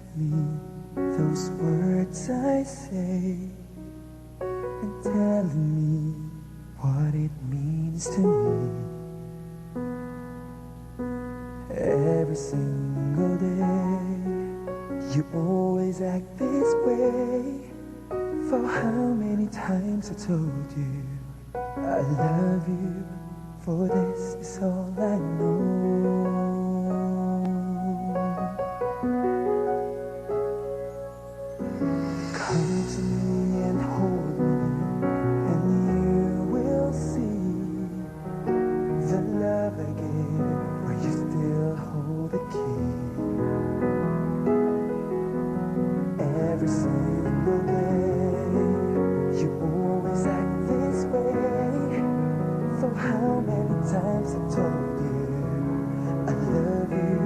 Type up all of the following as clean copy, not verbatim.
ask me those words I say, and telling me what it means to me. Every single day, you always act this way. For how many times I told you I love you, for this is all I know. Come to me and hold me, and you will see the love I give, where you still hold the key. Every single day, you always act this way. For how many times I told you I love you,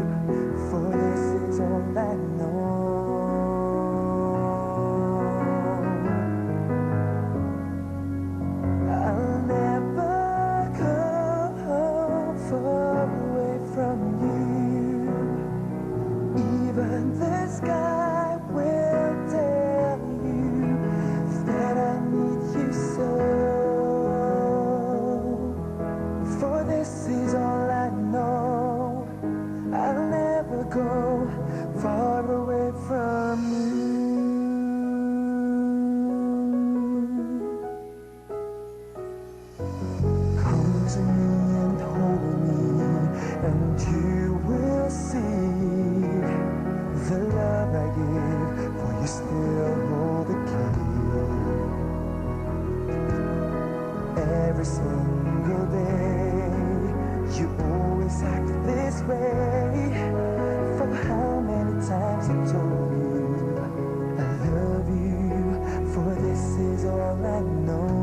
for this is all I know. I'll never go far away from you. Even the sky will tell you that I need you so. For this is all I know. I'll never go far away from you. Come to me and hold me, and you will see the love I give, for you still hold the key. Every single day, you always act this way. For how many times I told you I love you, for this is all I know.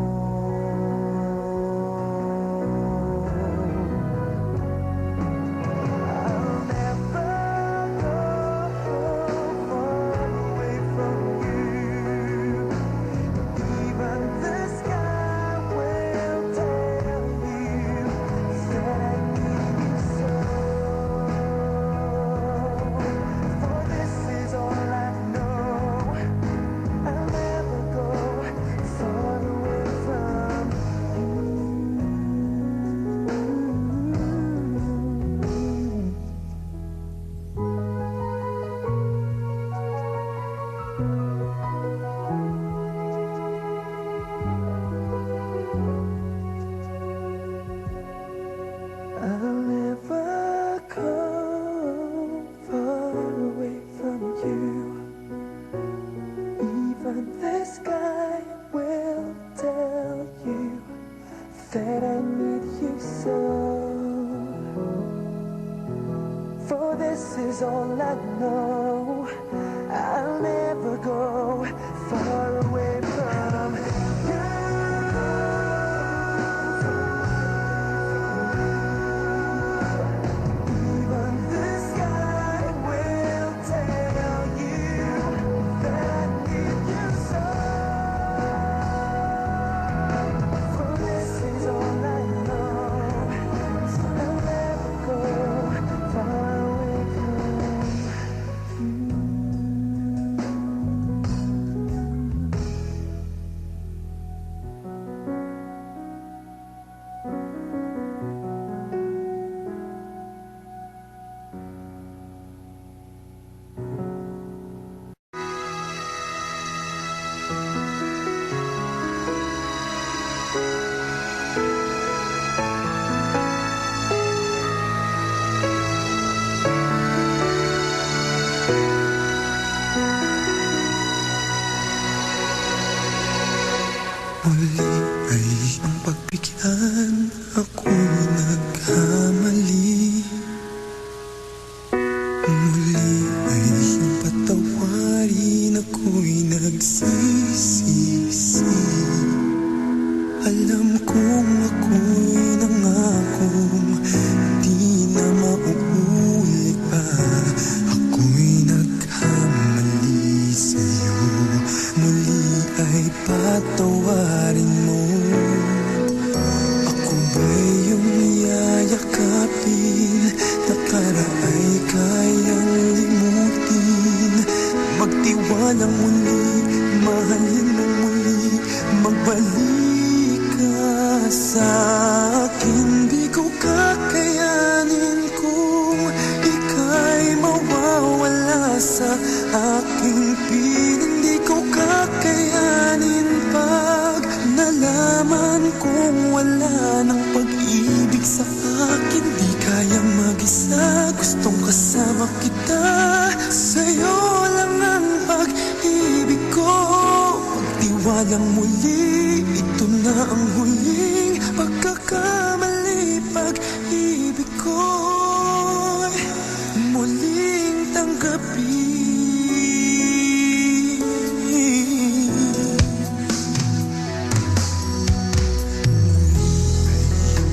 I'll never go far away from you. Even the sky will tell you that I need you so. For this is all I know. I'll never go far away from you. I'll never go far away from you. Even the sky will tell you that I need you so. For this is all I know. I'll never go far away from you. Even the sky will tell you that I need you so. For this is all I know. I'll never go far away from you. Muli ay iyong pagbigyan, ako'y nagkamali. Muli ay iyong patawarin, ako'y nagsisisi. Alam kong ako'y nangakong di na mauulit pa. Ako'y nagkamali sa'yo, muli ay patawarin mo. magtiwalang muli, mahalin ng muli, magbalik ka sa akin. Di ko kakayanin kung ika'y mawawala sa aking piling. Di ko kakayanin pag nalaman kong wala ng pag-ibig sa akin. Di kaya mag-isa, gustong kasama kita. Sa'yo lang ang pag-ibig ko. Magtiwalang muli, ito na ang huling pagkakamali. Pag-ibig ko'y muling tanggapin.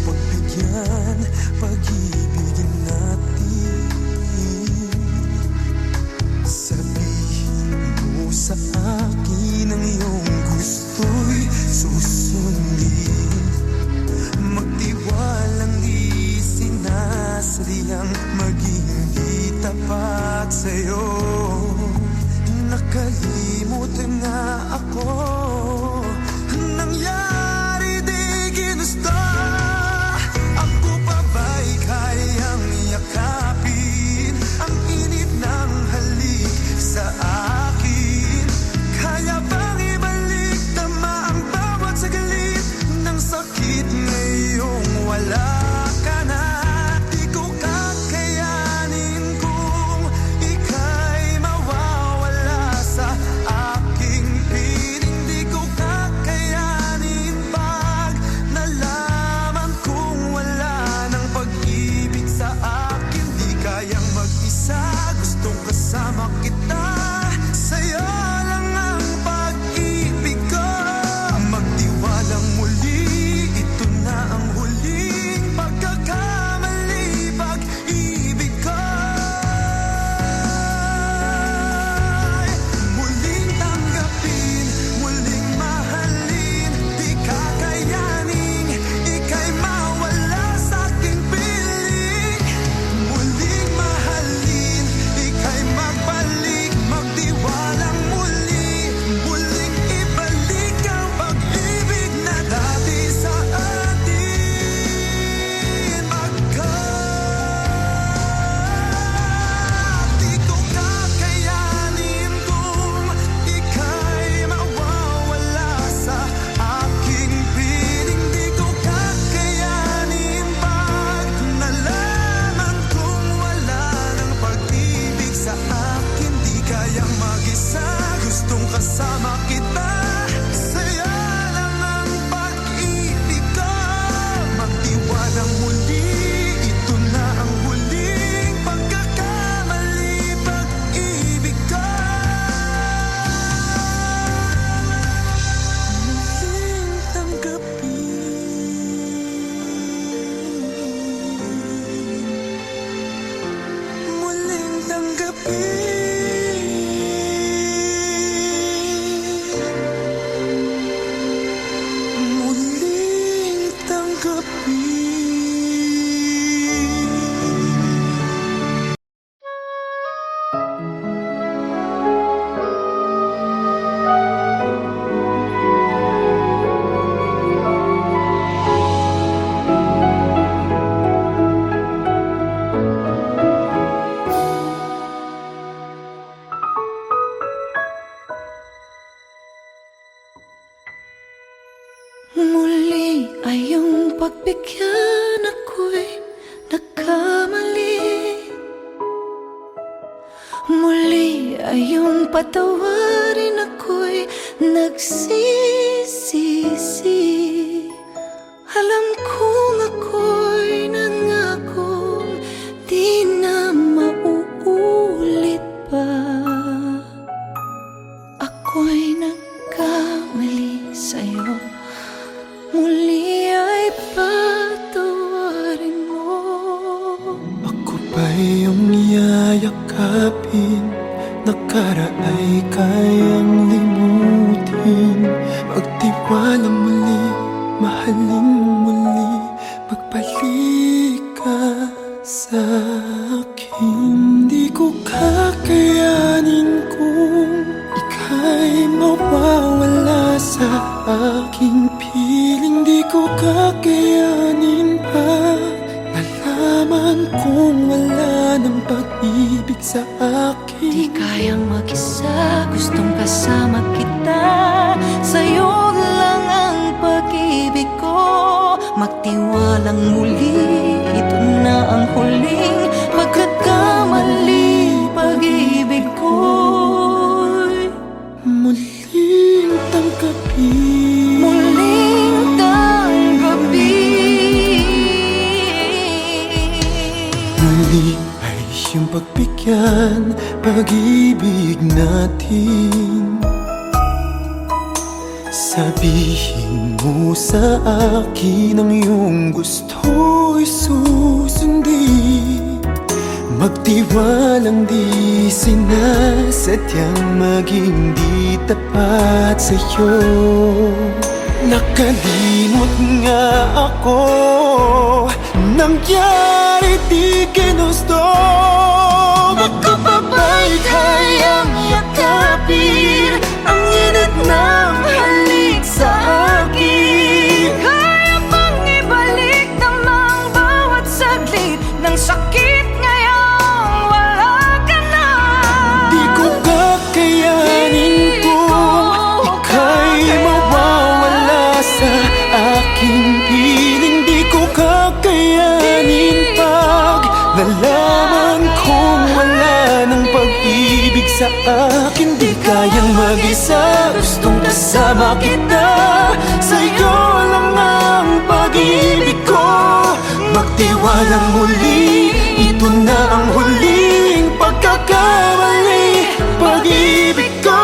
Pagbigyan, pag-ibigin natin. Sabihin mo sa akin ang iyong gusto'y susundin. Magtiwalang di sinasadyang maging di tapat sa'yo. Nakalimutan na ako, nangyari di ginusto. Ako pa ba'y kayang yakapin ang init ng halik sa akin? Kaya bang ibalik tama ang bawat saglit ng sakit ngayong wala ka na? Di ko kakayanin kung ika'y mawawala sa aking piling. Di ko kakayanin pag nalaman kong wala ng pag-ibig sa akin. Di kayang mag-isa, gustong kasama kita. Sa'yo lang ang pag-ibig ko. Magtiwalang muli, ito na ang huling pagkakamali. Pag-ibig ko muling tanggapin, muling mahalin. Di kakayanin ika'y mawala sa aking piling. Muling mahalin, ika'y magbalik, magtiwalang muli. Muling ibalik ang pag-ibig na dati sa atin. Di ko kakayanin kung ika'y mawawala sa aking piling. Di ko kakayanin pag nalaman kong wala ng pag-ibig sa akin. Di kayang mag-isa, gustong kasama kita. Sa'yo lang ang pag-ibig ko. Magtiwalang muli, ito na ang huling pagkakamali. Pag-ibig ko muling tanggapin, muling tanggapin, muling tanggapin. Muli ay iyong pagbigyan, ako'y nagkamali. Muli ay iyong patawarin, ako'y nagsisisi. Alam kong ako'y nangakong di na mauulit pa. Ako'y nagkamali sa'yo, muli ay patawarin mo. Ako pa iyong yayakapin, nakaraay kayang limutin. Magtiwala muli, mahalin mo muli, magbalik ka sa akin. Di ko kakayanin kung ko kakayanin pa nalaman kung wala ng pag-ibig sa akin. Di kayang mag-isa, gustong kasama kita. Sa'yo lang ang pag-ibig ko. Magtiwalang muli, ito na ang huling pagkakamali. Pag-ibig ko'y muling tanggapin. muling tanggapin. Muli ay iyong pagbigyan pag-ibig natin. Sabihin mo sa akin ang iyong gusto'y susundin. Magtiwalang di sinasadyang maging di tapat sa'yo. Nakalimot nga ako, nangyari di ginusto. Magkapabay kayang yakapin ang init ng halik sa akin. Kaya bang ibalik namang bawat saglit ng sakit ngayong wala ka na? Di ko kakayanin kung ika'y mawawala sa aking piling. Di ko kakayanin pag nalaman kong wala ng pag-ibig sa akin. Di kayang mag-isa, gustong kasama kita. Sa'yo lang ang pag-ibig ko. Magtiwalang muli, ito na ang huling pagkakamali. Pag-ibig ko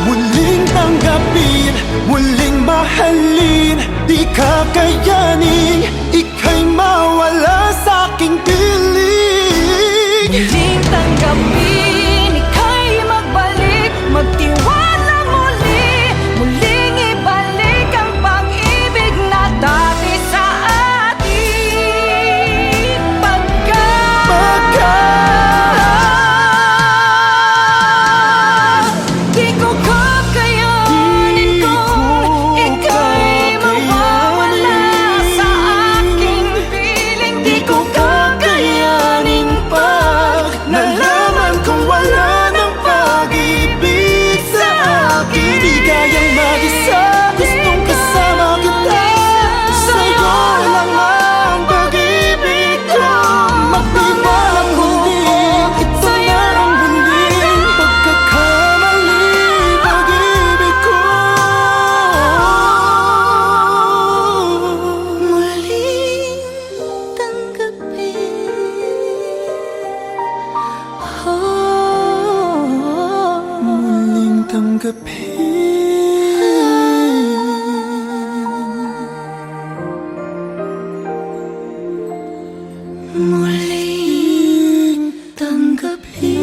muling tanggapin, muling mahalin. Di kakayanin, ika'y mawala sa aking piling. Muling tanggapin, ika'y magbalik, magtiwala muli. Muling ibalik ang pag-ibig na dati sa atin. Di ko kakayanin kung ika'y mawawala sa aking piling. Di ko kakayanin pag nalaman kong wala ng pag-ibig sa akin. Di kayang mag-isa, gustong kasama kita. Sa'yo lang ang pag-ibig ko. Magtiwalang muli, ito na ang huling pagkakamali. Pag-ibig ko muling tanggapin. muling tanggapin. Muling tanggapin.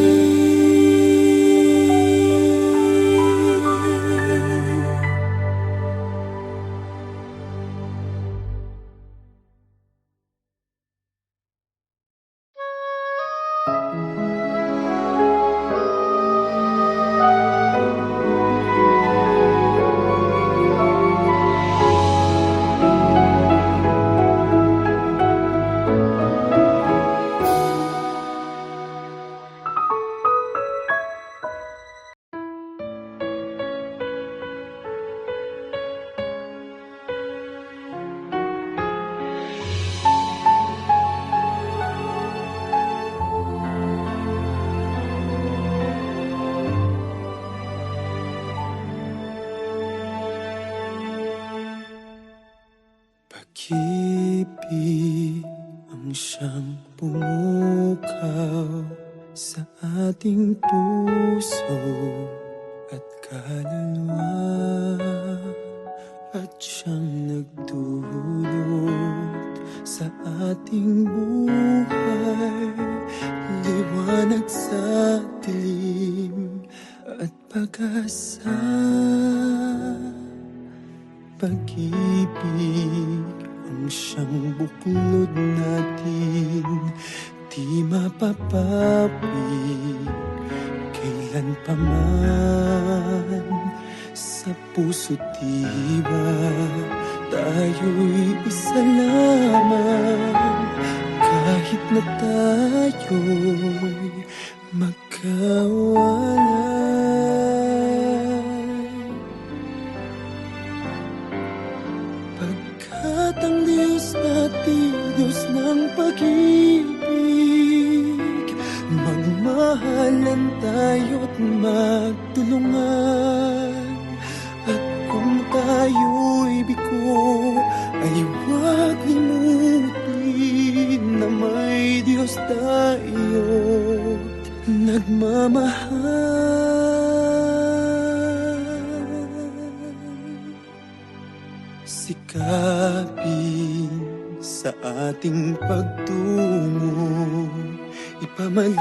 Pag-ibig ang siyang pumukaw sa ating puso at kaluluwa, at siyang nagdulot sa ating buhay, liwanag sa dilim at pag-asa. Pag-ibig ang siyang buklod natin, di mapapawi kailan pa man. sa puso't diwa, tayo'y isa lamang. Kahit na tayo'y magkawalay, pagkat ang Diyos natin, Diyos ng pag-ibig, magmahalan tayo't magtulungan. At kung tayo'y bigo, ay huwag limutin na may Diyos tayo't nagmamahal. Sikapin sa ating pagtungo, ipamalitan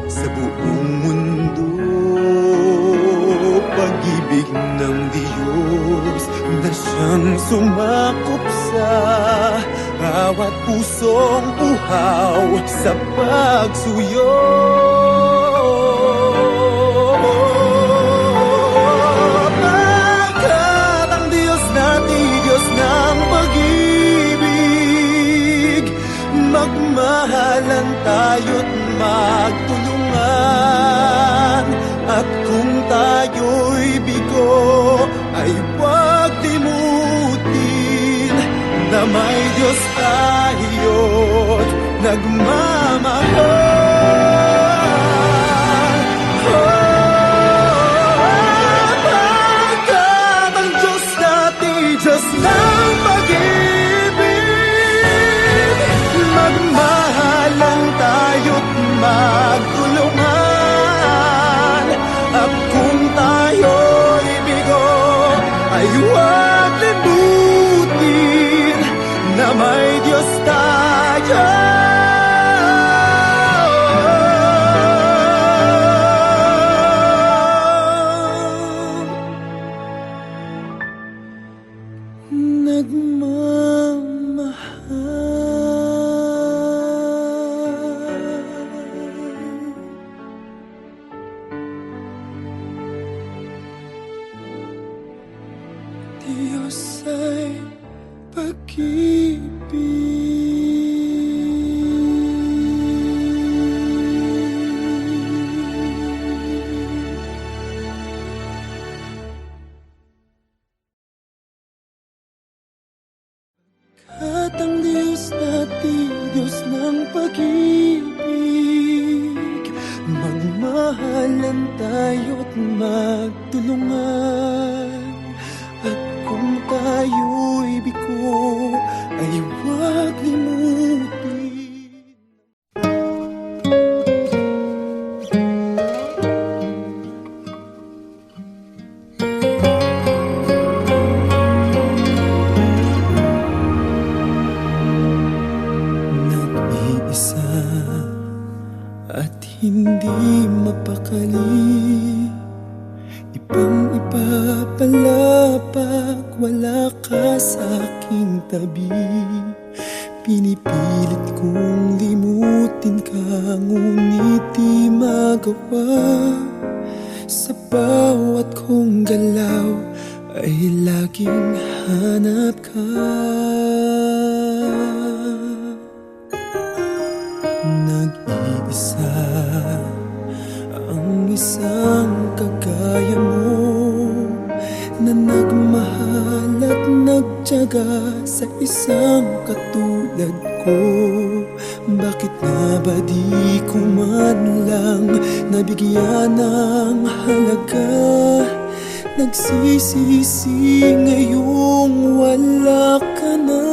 sa buong mundo pag-ibig ng Diyos na siyang sumakop sa bawat pusong uhaw sa pagsuyo. Pagkat ang Diyos natin, Diyos ng pag-ibig, magmahalan tayo't magtulungan. At kung tayo'y bigo, ay huwag limutin na may Diyos tayo't nagmamahal. Pagkat ang Diyos natin, Diyos ng pag-ibig, magmahalan tayo't magtulungan. At kung tayo'y bigo, ay huwag limutin na may Diyos tayo. Diyos ay at ang Diyos natin, Diyos ng pag-ibig, magmahalan tayo't magtulungan. At kung tayo'y bigo, ay huwag limutin. Nag-iisa at hindi mapakali, ibang-iba pala pag wala ka sa aking tabi. Pinipilit kong limutin ka, ngunit di magawa. Sa bawat kong galaw ay laging hanap ka. Nag-iisa ang isang kagaya mo, na nagmahal at nagtiyaga sa isang katulad ko. Bakit nga ba di ko man lang nabigyan ng halaga? Nagsisisi ngayong wala ka na.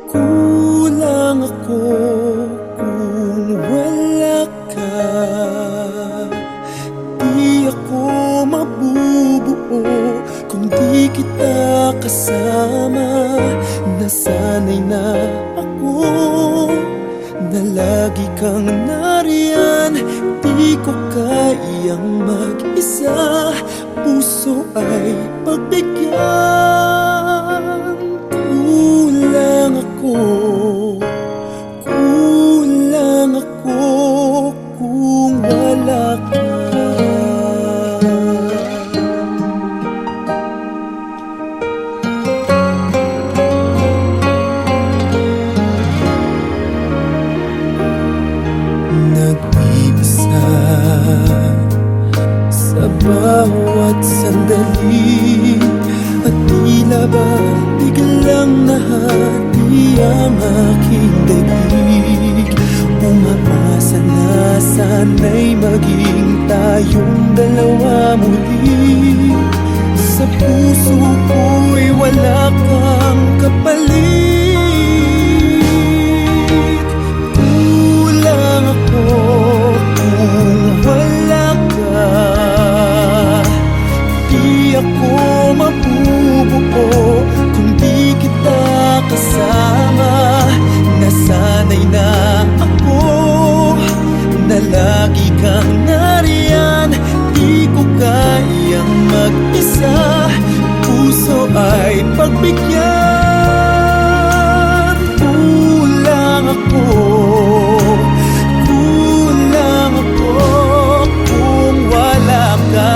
Kulang ako kung wala ka, di ako mabubuo kung di kita kasama. Nasanay na ako na lagi kang nariyan, di ko kayang mag-isa. Puso ay pagbigyan. Kulang ako, kulang ako. biglang nahati ang aking daigdig. Umaasa na sana'y maging tayong dalawa muli. Sa puso ko'y wala kang kapalit. Kulang ako kung wala ka. Di ako mabubuo kung di kita kasama. Nasanay na ako na lagi kang nariyan. Di ko kayang mag-isa, puso ay pagbigyan. Kulang ako kung wala ka.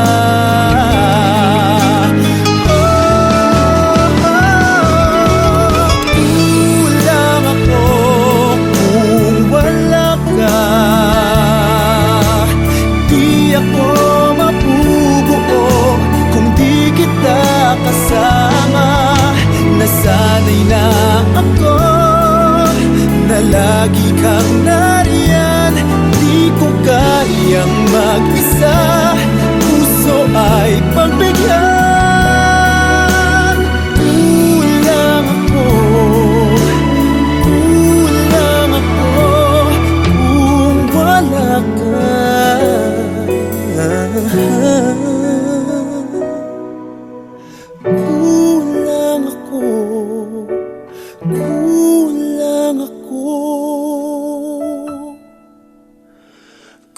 Nasanay na ako na lagi kang nariyan. Di ko kayang mag-isa, puso ay pagbigyan. Kulang ako kung wala ka.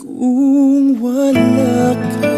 Kung wala ka.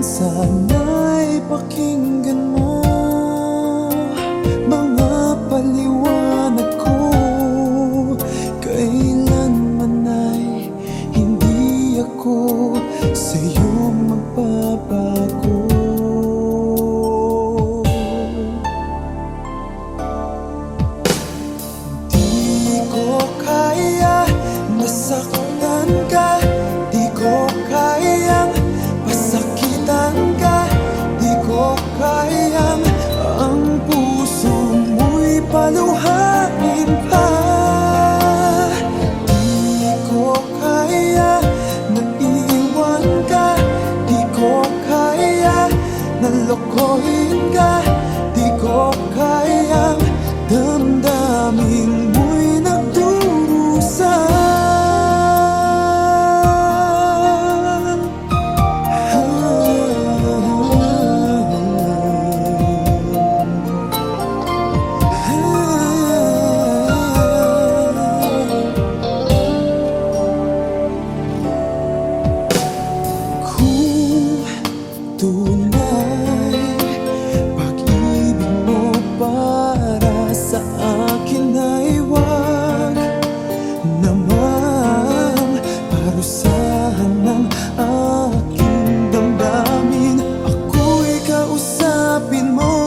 Sana'y pakinggan mo mga paliwanag ko. Kailanman ay hindi ako sa'yo magbabago. Di ko kaya nasaktan ka. Di ko kayang pasakitan ka. Di ko kayang ang puso mo'y paluhain pa. Di ko kaya na iwan ka. Di ko kaya na lokohin ka. Di ko kayang damdamin mo'y nagdurusa. Tunay, pag-ibig mo para sa akin ay wag naman parusahan ng aking damdamin. Ako'y kausapin mo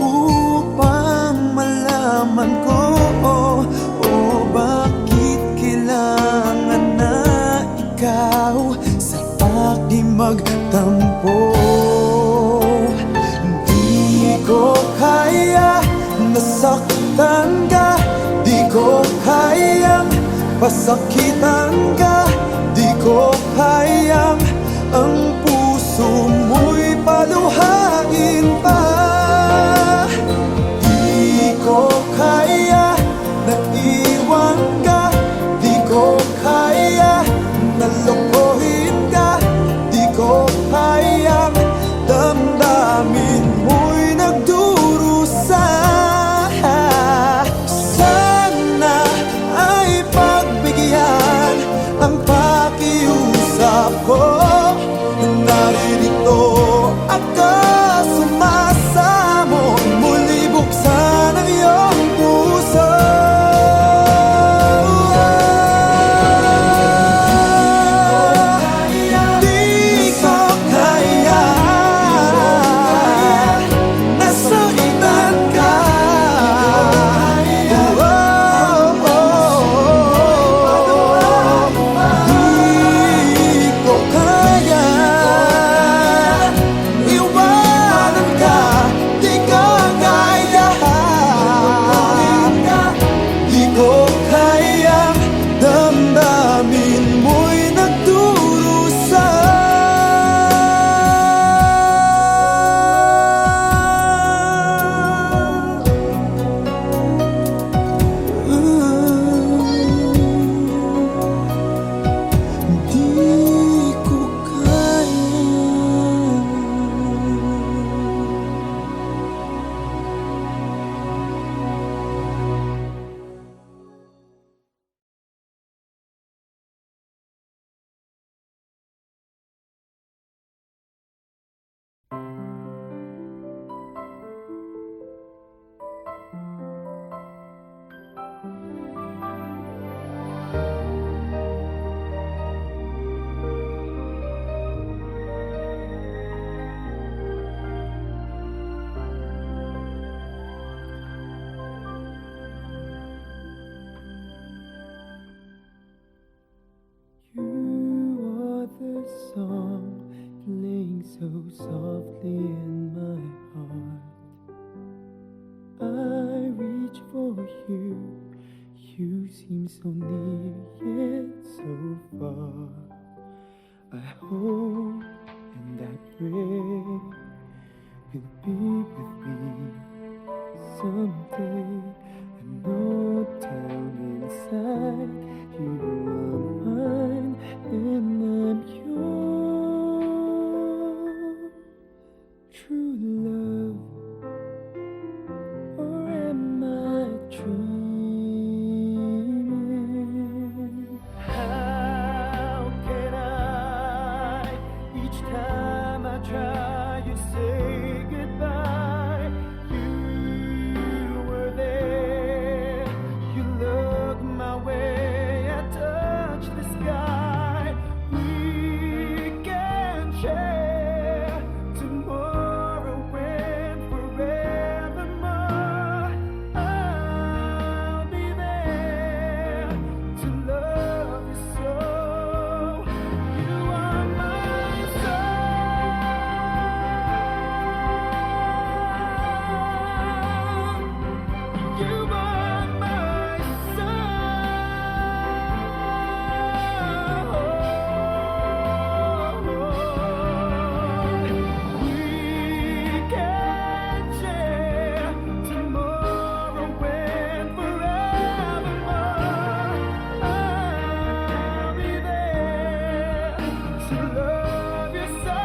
upang malaman ko bakit kailangan na ikaw sa aking magtampo. Di ko kaya nasaktan ka. Di ko kayang pasakitan ka. Di ko kayang ang puso mo'y paluhain pa. Di ko kaya na iwan ka. Di ko kaya ang pakiusap ko. Naririto ako, sumasamo, muli buksan ang iyong puso. Di ko kaya, nasaktan ka. Di ko kaya iwanan ka, di ko kaya. Di ko kayang damdamin mo'y nagdurusa. Di ko kaya. You are the song playing so softly in my heart. I reach for you, you seem so near yet so far. I hope and I pray you'll be with me someday. I know down inside you are mine and I'm yours. True love, or am I dreaming? How can I, each time I try, you say goodbye. You were there, you looked my way, I touched the sky. We can share tomorrow and forevermore. I'll be there to love you so. You are my sun. You are my sun. We can share tomorrow and forevermore. I'll be there to love you so.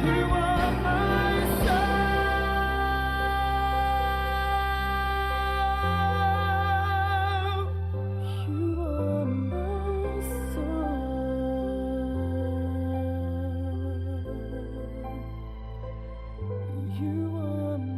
You are my sun. You are my sun. You are my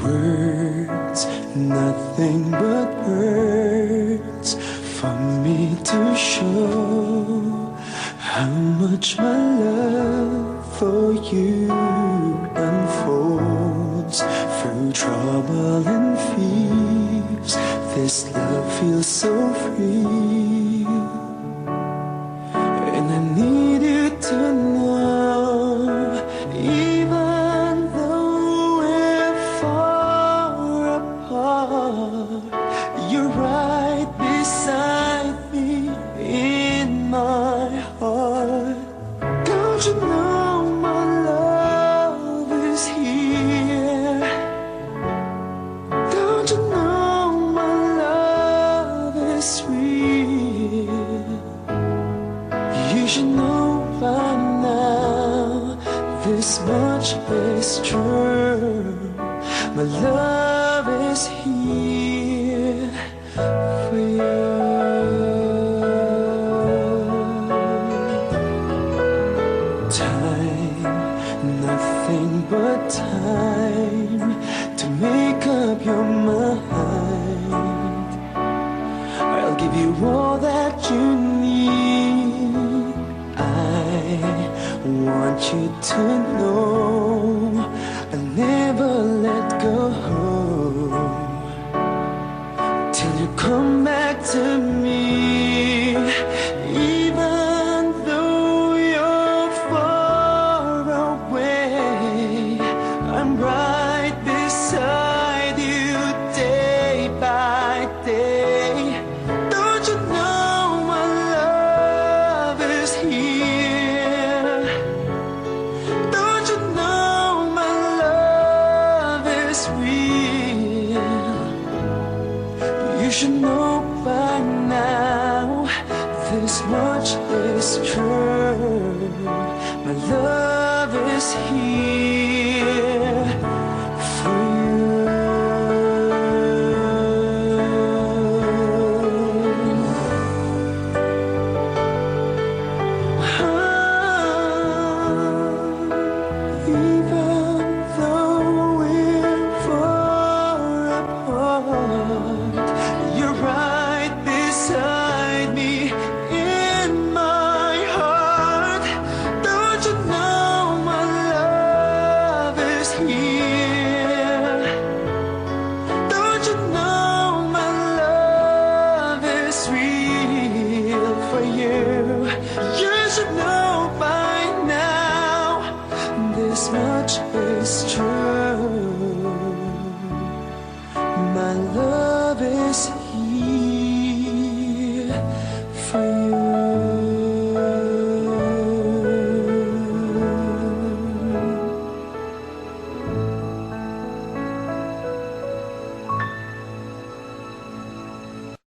words, nothing but words for me to show how much my love for you unfolds through trouble and fears. This love feels so real, and I need you to know, even though we're far apart, you're right beside me in my heart. Don't you know this much is true. My love is here for you. Time, nothing but time to make up your mind. I'll give you all that you need. I want you to know I'll never let go till you come back to me. Even though you're far away, I'm right beside you day by day. Don't you know my love is here? Don't you know my love is real? You should know by now, this much is true. My love is here for you. Even though we're far apart, you're right beside me in my heart. Don't you know my love is here? Don't you know my love is real for you? You should know by now, this much is true. My love is